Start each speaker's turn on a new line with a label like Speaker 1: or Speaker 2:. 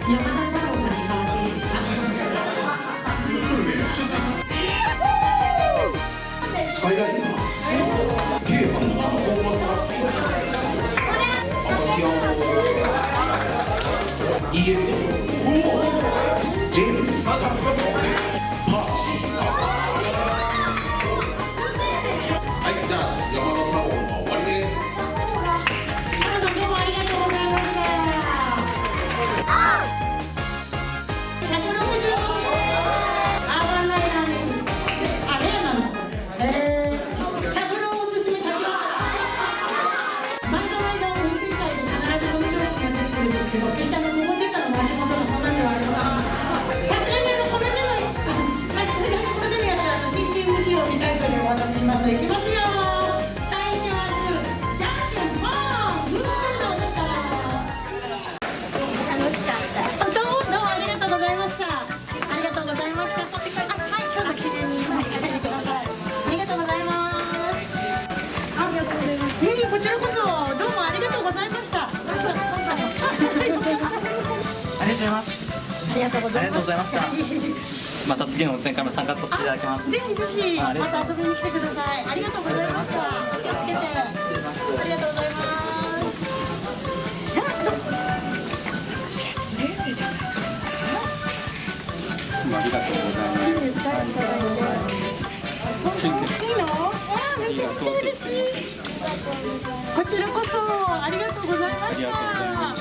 Speaker 1: 山田太郎さんに変わっていいですか？
Speaker 2: スカイライナー、ゲーマンのパフォーマンスラッピー、朝日アンド EM ジェームス、パーシー。はい、じゃあ山田太郎の終わりです。
Speaker 1: 太郎さんどうもありがとうございました。いきますよ。最初はグー、じゃんけんぽん、グーの音。
Speaker 3: 楽しかった。
Speaker 1: どうもありがとうございました。ありがとうございました。はい、今日の記念に持ち帰ってください。ありがとうございます。
Speaker 3: ありがとうございます。
Speaker 1: こちらこそどうもありがとうございました。
Speaker 4: ありがとうございます。
Speaker 1: ありがとうございました。
Speaker 4: ありがとうございました。また次の運転会も参加させていただきます。
Speaker 1: ぜひぜひまた遊びに来てください。ありがとうございました。気をつけて。ありがとうございます。レースじゃないですか。
Speaker 4: ありがとうございます。
Speaker 1: いいんですか？いただいて。いいの？めちゃくちゃ嬉しい。こちらこそありがとうございました。